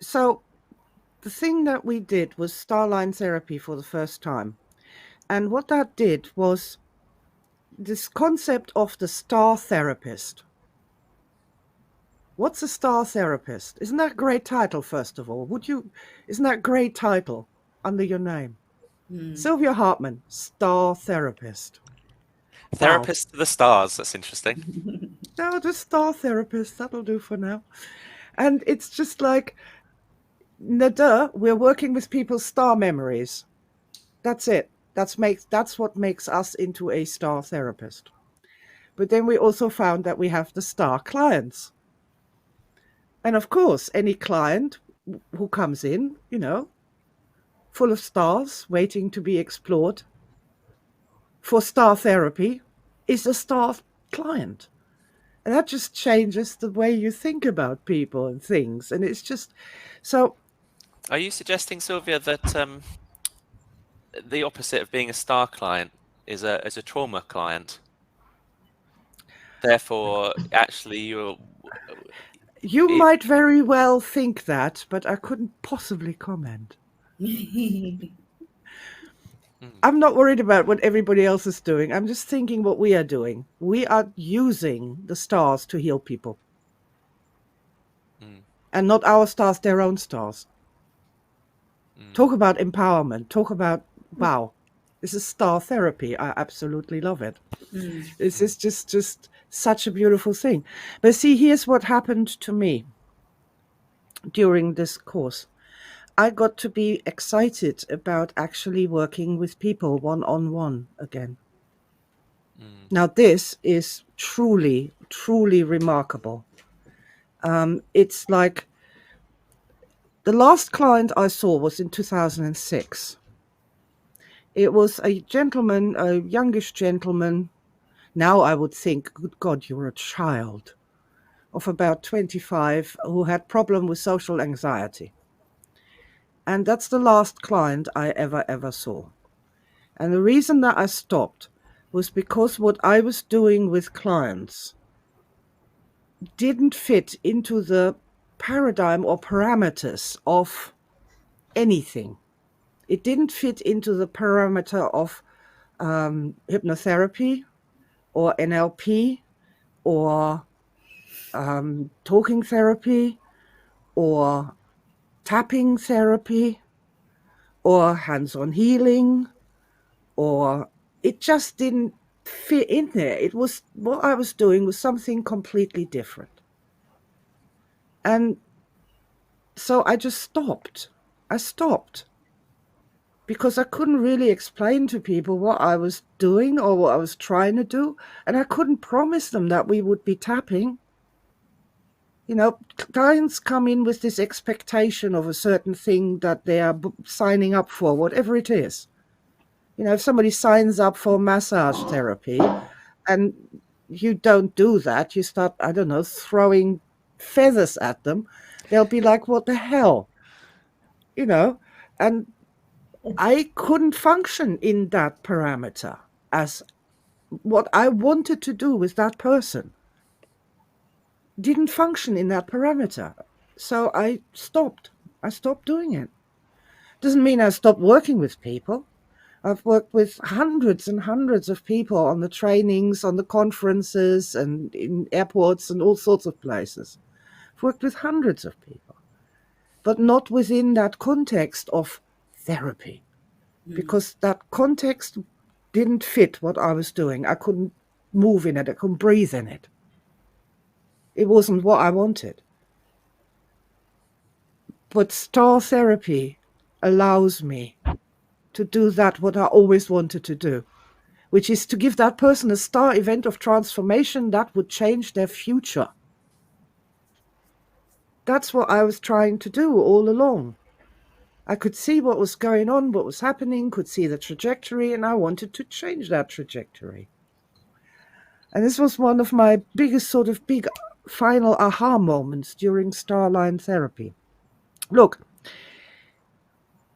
So the thing that we did was StarLine Therapy for the first time. And what that did was this concept of the star therapist. What's a star therapist? Isn't that a great title, first of all? Isn't that a great title under your name? Sylvia Hartman, star therapist. Wow. Therapist to the stars. That's interesting. No, just star therapist. That'll do for now. And it's just like, nada, we're working with people's star memories. That's it. That's what makes us into a star therapist. But then we also found that we have the star clients. And of course, any client who comes in, full of stars waiting to be explored for star therapy is a star client. And that just changes the way you think about people and things. And it's just so. Are you suggesting, Sylvia, that the opposite of being a star client is a trauma client? Therefore, actually, You might very well think that, but I couldn't possibly comment. I'm not worried about what everybody else is doing. I'm just thinking what we are doing. We are using the stars to heal people. And not our stars, their own stars. Talk about empowerment. Talk about, wow, this is star therapy. I absolutely love it. This is just such a beautiful thing. But see, here's what happened to me during this course. I got to be excited about actually working with people one-on-one again. Now, this is truly, truly remarkable. It's like the last client I saw was in 2006. It was a gentleman, a youngish gentleman. Now I would think, good God, you're a child, of about 25 who had problem with social anxiety. And that's the last client I ever saw. And the reason that I stopped was because what I was doing with clients didn't fit into the paradigm or parameters of anything. It didn't fit into the parameter of hypnotherapy or NLP or talking therapy or tapping therapy or hands-on healing, or it just didn't fit in there. It was, what I was doing was something completely different. And so I just stopped. I stopped because I couldn't really explain to people what I was doing or what I was trying to do. And I couldn't promise them that we would be tapping. Clients come in with this expectation of a certain thing that they are signing up for, whatever it is. If somebody signs up for massage therapy and you don't do that, you start, I don't know, throwing feathers at them, they'll be like, what the hell? And I couldn't function in that parameter as what I wanted to do with that person. Didn't function in that parameter. So I stopped. I stopped doing it. Doesn't mean I stopped working with people. I've worked with hundreds and hundreds of people on the trainings, on the conferences, and in airports and all sorts of places. I've worked with hundreds of people, but not within that context of therapy, because that context didn't fit what I was doing. I couldn't move in it. I couldn't breathe in it. It wasn't what I wanted. But star therapy allows me to do that what I always wanted to do, which is to give that person a star event of transformation that would change their future. That's what I was trying to do all along. I could see what was going on, what was happening, could see the trajectory, and I wanted to change that trajectory. And this was one of my biggest big final aha moments during StarLine Therapy. Look,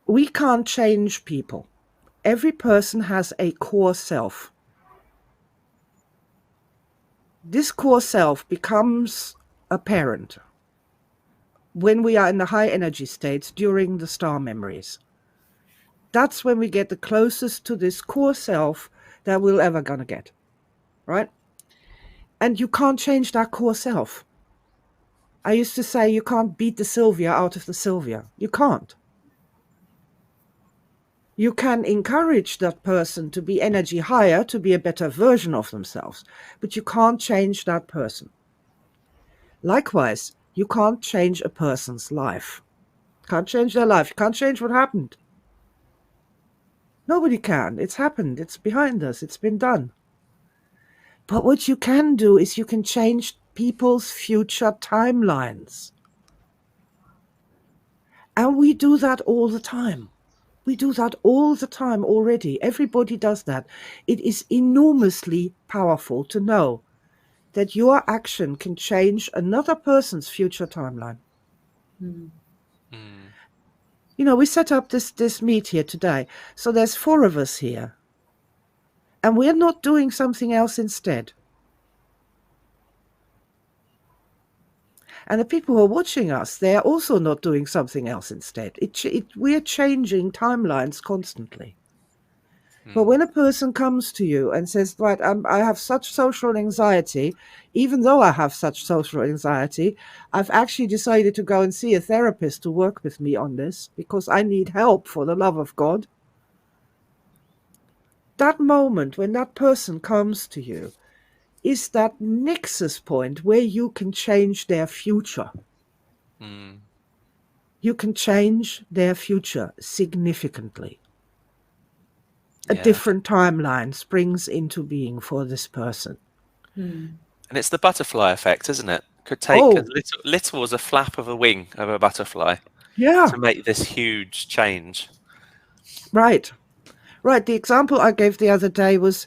we can't change people. Every person has a core self. This core self becomes a parent when we are in the high energy states during the star memories. That's when we get the closest to this core self that we're ever going to get, right? And you can't change that core self. I used to say you can't beat the Sylvia out of the Sylvia. You can't. You can encourage that person to be energy higher, to be a better version of themselves, but you can't change that person. Likewise, you can't change a person's life. Can't change their life. You can't change what happened. Nobody can. It's happened. It's behind us. It's been done. But what you can do is you can change people's future timelines. And we do that all the time. We do that all the time already. Everybody does that. It is enormously powerful to know that your action can change another person's future timeline. You know, we set up this meet here today. So there's 4 of us here. And we're not doing something else instead. And the people who are watching us, they're also not doing something else instead. We're changing timelines constantly. But when a person comes to you and says, right, I have such social anxiety, even though I have such social anxiety, I've actually decided to go and see a therapist to work with me on this because I need help, for the love of God. That moment when that person comes to you is that nexus point where you can change their future. You can change their future significantly. A different timeline springs into being for this person. And it's the butterfly effect, isn't it? Could take as little as a flap of a wing of a butterfly to make this huge change. Right. The example I gave the other day was,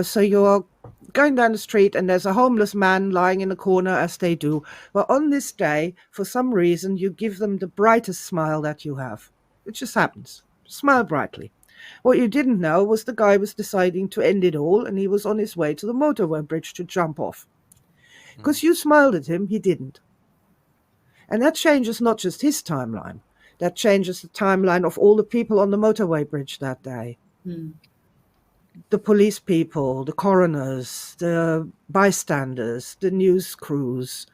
so you're going down the street and there's a homeless man lying in a corner, as they do. Well, on this day, for some reason, you give them the brightest smile that you have. It just happens. Smile brightly. What you didn't know was the guy was deciding to end it all, and he was on his way to the motorway bridge to jump off. Because you smiled at him, he didn't. And that changes not just his timeline. That changes the timeline of all the people on the motorway bridge that day. The police people, the coroners, the bystanders, the news crews,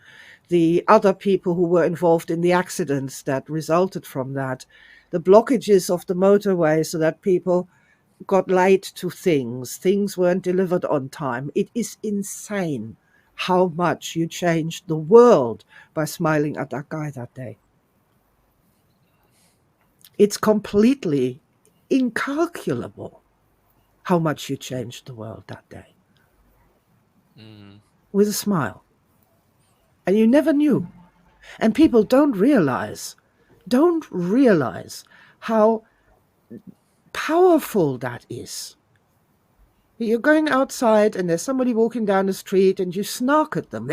the other people who were involved in the accidents that resulted from that, the blockages of the motorway so that people got late to things weren't delivered on time. It is insane how much you changed the world by smiling at that guy that day. It's completely incalculable how much you changed the world that day. With a smile. And you never knew. And people don't realize how powerful that is. You're going outside and there's somebody walking down the street and you snark at them.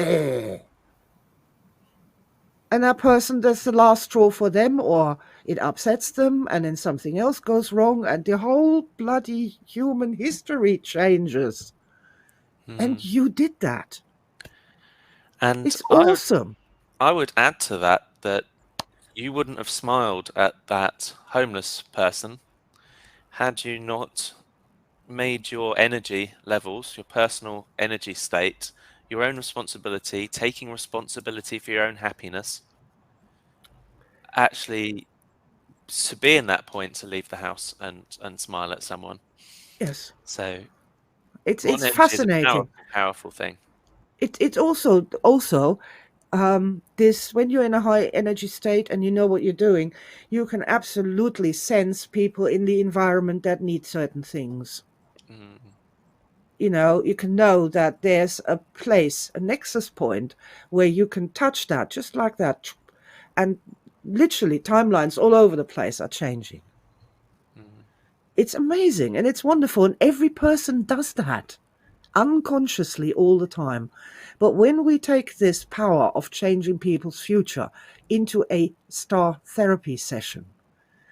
And that person, that's the last straw for them, or it upsets them and then something else goes wrong and the whole bloody human history changes. And you did that. And it's awesome. I would add to that you wouldn't have smiled at that homeless person had you not made your energy levels, your personal energy state, your own responsibility, taking responsibility for your own happiness, actually to be in that point to leave the house and smile at someone. Yes. So it's fascinating. Is a powerful thing. It's also this, when you're in a high energy state and you know what you're doing, you can absolutely sense people in the environment that need certain things. You know, you can know that there's a place, a nexus point where you can touch that just like that, and literally timelines all over the place are changing. It's amazing and it's wonderful, and every person does that unconsciously all the time. But when we take this power of changing people's future into a star therapy session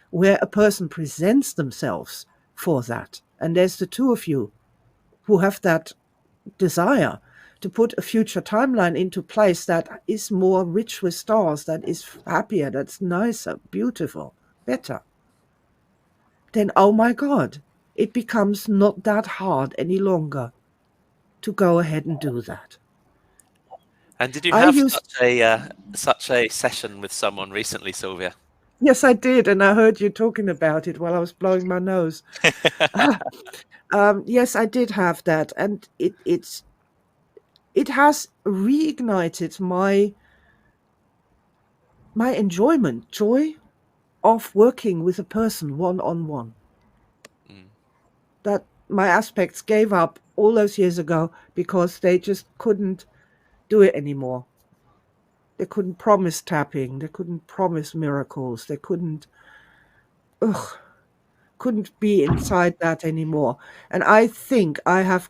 where a person presents themselves for that, and there's the 2 of you who have that desire to put a future timeline into place that is more rich with stars, that is happier, that's nicer, beautiful, better, then, oh my God, it becomes not that hard any longer to go ahead and do that. And did you I have used, such a session with someone recently, Sylvia? yes, I did, and I heard you talking about it while I was blowing my nose. Yes, I did have that, and it has reignited my enjoyment, joy of working with a person one-on-one. Mm. That my aspects gave up all those years ago because they just couldn't do it anymore. They couldn't promise tapping. They couldn't promise miracles. They couldn't be inside that anymore. And I think I have,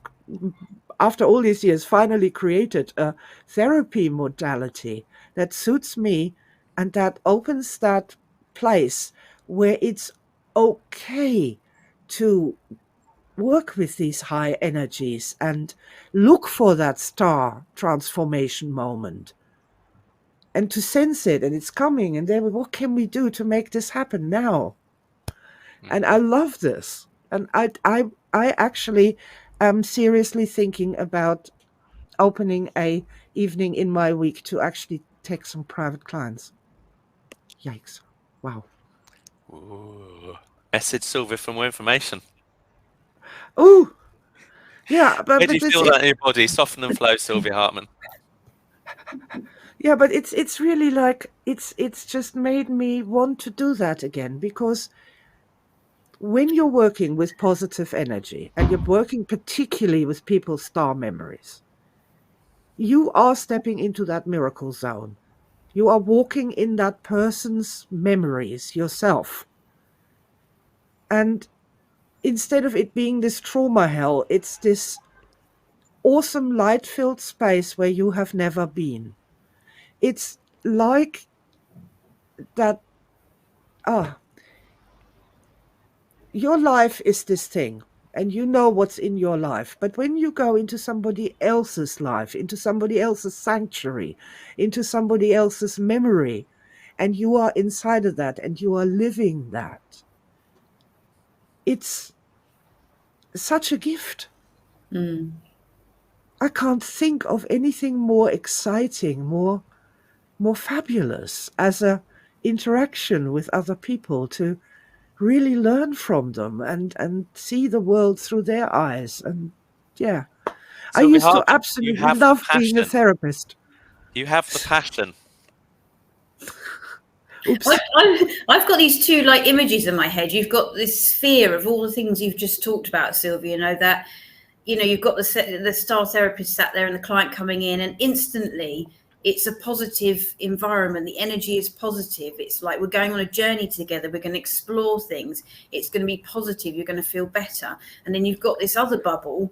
after all these years, finally created a therapy modality that suits me and that opens that place where it's okay to work with these high energies and look for that star transformation moment and to sense it, and it's coming, and then what can we do to make this happen now? And I love this, and I actually am seriously thinking about opening a evening in my week to actually take some private clients. Yikes! Wow. Ooh. Message Sylvia for more information. Oh, yeah, Where but do you it's feel that in your body? Soften and flow, Sylvia Hartman. yeah, but it's really like it's just made me want to do that again, because when you're working with positive energy and you're working particularly with people's star memories, you are stepping into that miracle zone. You are walking in that person's memories yourself. And instead of it being this trauma hell, it's this awesome light-filled space where you have never been. It's like that, your life is this thing, and you know what's in your life. But when you go into somebody else's life, into somebody else's sanctuary, into somebody else's memory, and you are inside of that and you are living that, it's such a gift. I can't think of anything more exciting, more fabulous as a interaction with other people, to really learn from them and see the world through their eyes. And yeah, I Sylvia used to Hartman, you absolutely have the love being a passion. therapist. You have the passion. Oops. I've got these two like images in my head. You've got this sphere of all the things you've just talked about, Sylvia, you know, that, you know, you've got the star therapist sat there and the client coming in, and instantly it's a positive environment. The energy is positive. It's like we're going on a journey together. We're going to explore things. It's going to be positive. You're going to feel better. And then you've got this other bubble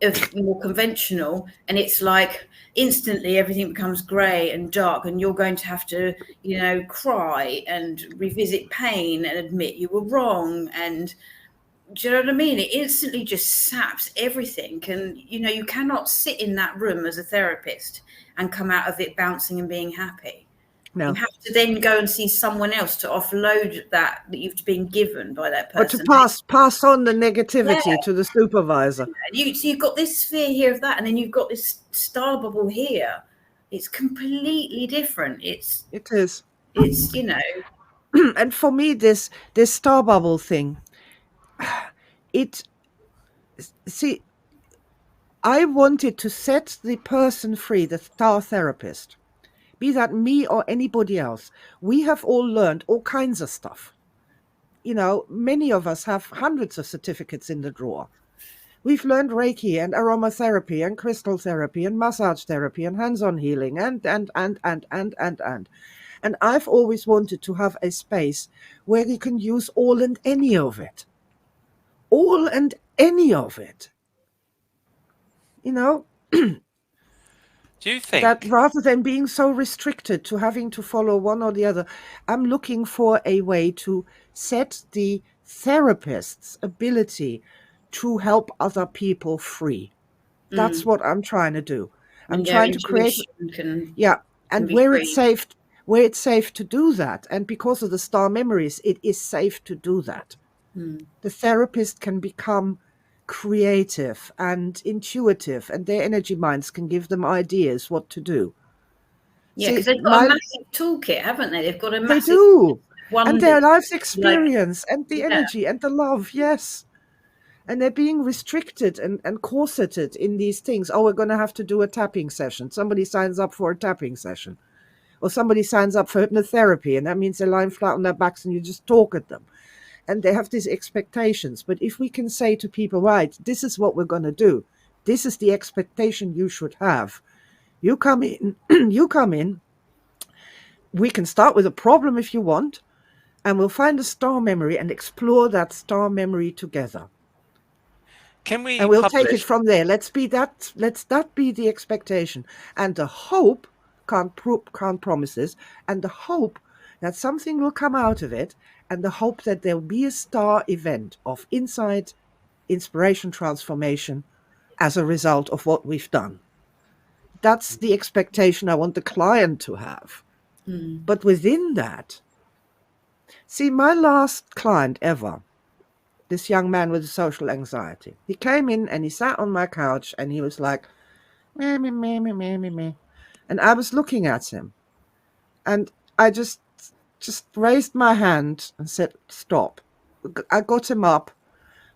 of more conventional, and it's like instantly everything becomes grey and dark, and you're going to have to, you know, cry and revisit pain and admit you were wrong. And do you know what I mean? It instantly just saps everything. And, you know, you cannot sit in that room as a therapist and come out of it bouncing and being happy. No. You have to then go and see someone else to offload that you've been given by that But to person. pass on the negativity to the supervisor. So you've got this sphere here of that, and then you've got this star bubble here. It's completely different. It is. It's, you know. And for me, this star bubble thing, I wanted to set the person free, the star therapist, be that me or anybody else. We have all learned all kinds of stuff. You know, many of us have hundreds of certificates in the drawer. We've learned Reiki and aromatherapy and crystal therapy and massage therapy and hands-on healing and. And I've always wanted to have a space where you can use all and any of it. All and any of it. You know? Do you think That rather than being so restricted to having to follow one or the other, I'm looking for a way to set the therapist's ability to help other people free. That's what I'm trying to do. I'm And trying to create, and where it's safe to do that. And because of the star memories, it is safe to do that. The therapist can become creative and intuitive, and their energy minds can give them ideas what to do. Yeah, because they've got a massive toolkit, haven't they? They've got a massive... They do. Wonders, and their life's experience and the energy and the love, yes. And they're being restricted and corseted in these things. Oh, we're going to have to do a tapping session. Somebody signs up for a tapping session. Or somebody signs up for hypnotherapy, and that means they're lying flat on their backs and you just talk at them. And they have these expectations. But if we can say to people, right, this is what we're going to do. This is the expectation you should have. You come in, we can start with a problem if you want, and we'll find a star memory and explore that star memory together. Can we? And we'll take it from there. Let's that be the expectation, and the hope can't promise this, and the hope that something will come out of it, and the hope that there'll be a star event of insight, inspiration, transformation as a result of what we've done. That's the expectation I want the client to have. But within that, see, my last client ever, this young man with social anxiety, he came in and he sat on my couch and he was like, meh, meh, meh, meh, meh, meh, meh. And I was looking at him and I just raised my hand and said, stop. I got him up.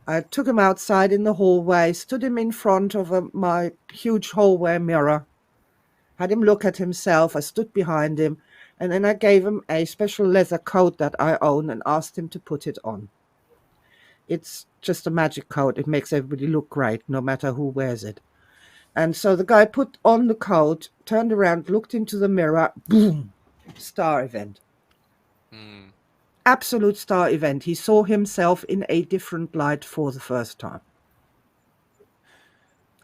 I took him outside in the hallway, stood him in front of my huge hallway mirror, had him look at himself. I stood behind him, and then I gave him a special leather coat that I own and asked him to put it on. It's just a magic coat. It makes everybody look great, no matter who wears it. And so the guy put on the coat, turned around, looked into the mirror, boom, star event. Absolute star event. He saw himself in a different light for the first time.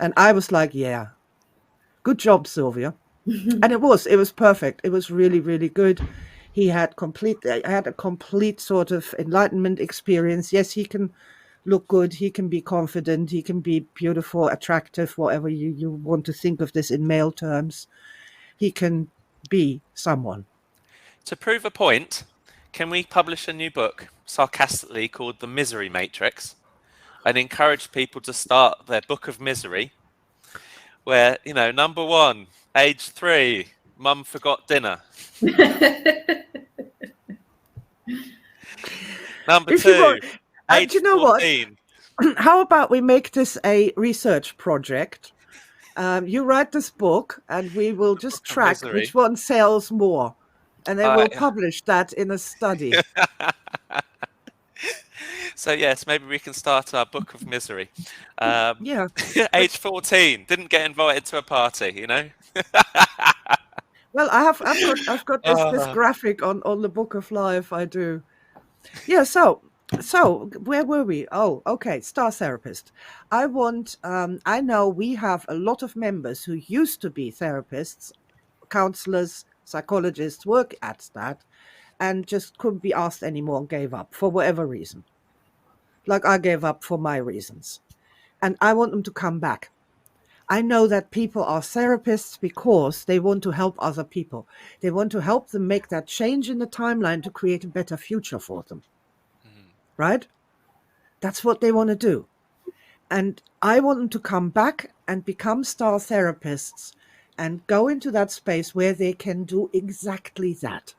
And I was like, yeah, good job, Sylvia. And it was perfect. It was really, really good. He had a complete sort of enlightenment experience. Yes, he can look good. He can be confident. He can be beautiful, attractive, whatever you want to think of this in male terms. He can be someone. To prove a point, can we publish a new book, sarcastically called The Misery Matrix, and encourage people to start their book of misery, where, number 1, age 3, mum forgot dinner. Number 2, age 14. What? How about we make this a research project? You write this book and we will just track which one sells more. And then we'll publish that in a study. So, yes, maybe we can start our book of misery. Yeah. Age 14, didn't get invited to a party, Well, I've got this graphic on the Book of Life. I do. Yeah. So where were we? Oh, okay. Star therapist. I know we have a lot of members who used to be therapists, counselors, psychologists, work at that, and just couldn't be asked anymore and gave up for whatever reason. Like I gave up for my reasons. And I want them to come back. I know that people are therapists because they want to help other people. They want to help them make that change in the timeline to create a better future for them. Right? That's what they want to do. And I want them to come back and become star therapists and go into that space where they can do exactly that.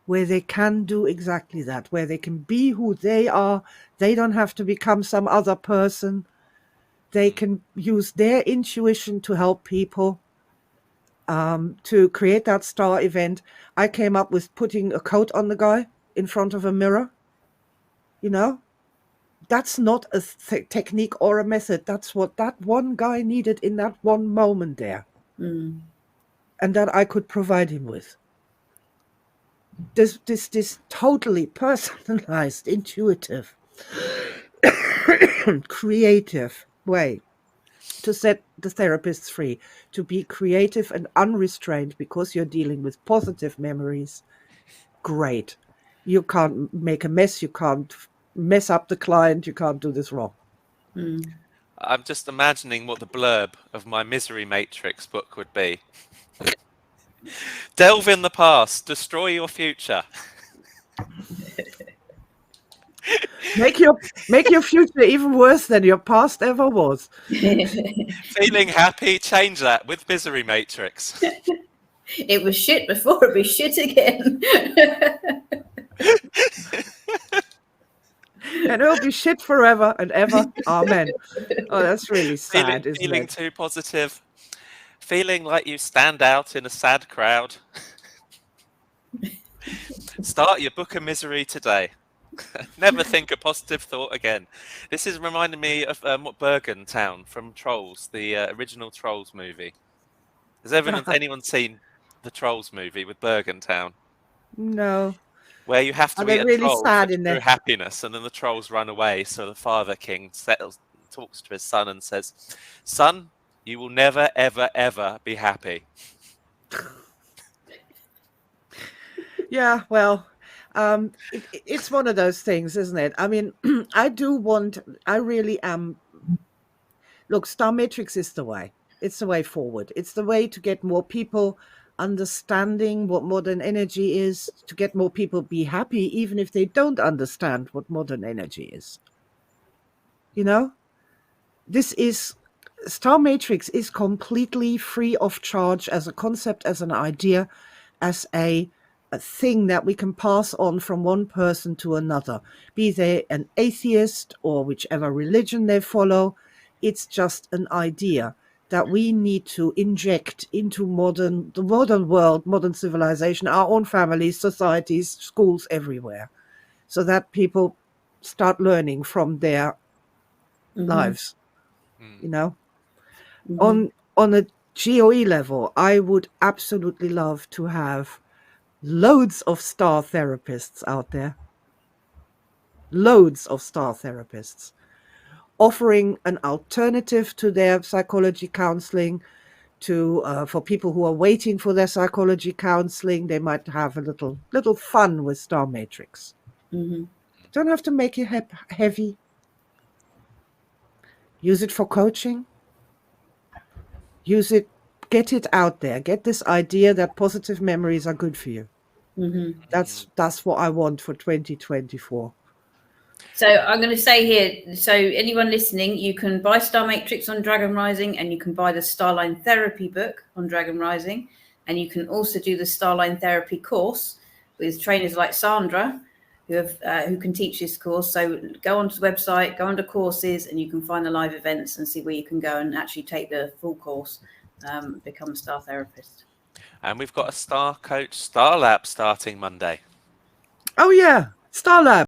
Where they can do exactly that. Where they can be who they are. They don't have to become some other person. They can use their intuition to help people, to create that star event. I came up with putting a coat on the guy in front of a mirror. That's not a technique or a method. That's what that one guy needed in that one moment there. And that I could provide him with. This totally personalized, intuitive, creative way to set the therapists free, to be creative and unrestrained because you're dealing with positive memories. Great. You can't make a mess. You can't mess up the client. You can't do this wrong. I'm just imagining what the blurb of my Misery Matrix book would be. Delve in the past, destroy your future. Make your future even worse than your past ever was. Feeling happy, change that with Misery Matrix. It was shit before, it'll be shit again. And it'll be shit forever and ever. Amen. Oh, that's really sad, isn't Feeling it? too positive. Feeling like you stand out in a sad crowd. Start your book of misery today. Never think a positive thought again. This is reminding me of Bergen Town from Trolls, the original Trolls movie. Has anyone seen the Trolls movie with Bergen Town? No. Where you have to Are they eat a really troll sad for in true there? happiness, and then the trolls run away. So the Father King talks to his son and says, "Son, you will never, ever, ever be happy." Yeah, well, it's one of those things, isn't it? I mean, I really am. Look, Star Matrix is the way. It's the way forward. It's the way to get more people understanding what modern energy is, to get more people be happy, even if they don't understand what modern energy is. You know, Star Matrix is completely free of charge as a concept, as an idea, as a thing that we can pass on from one person to another, be they an atheist or whichever religion they follow. It's just an idea that we need to inject into the modern world, modern civilization, our own families, societies, schools, everywhere, so that people start learning from their lives. You know, on a GOE level, I would absolutely love to have loads of star therapists out there. Loads of star therapists offering an alternative to their psychology counseling, for people who are waiting for their psychology counseling. They might have a little fun with Star Matrix. Don't have to make it heavy. Use it for coaching. Use it, get it out there. Get this idea that positive memories are good for you. That's what I want for 2024. So I'm going to say here, so anyone listening, you can buy Star Matrix on Dragon Rising, and you can buy the StarLine Therapy book on Dragon Rising, and you can also do the StarLine Therapy course with trainers like Sandra, who can teach this course. So go onto the website, go under courses, and you can find the live events and see where you can go and actually take the full course, become a Star Therapist. And we've got a Star Coach Star Lab starting Monday. Oh yeah, Star Lab.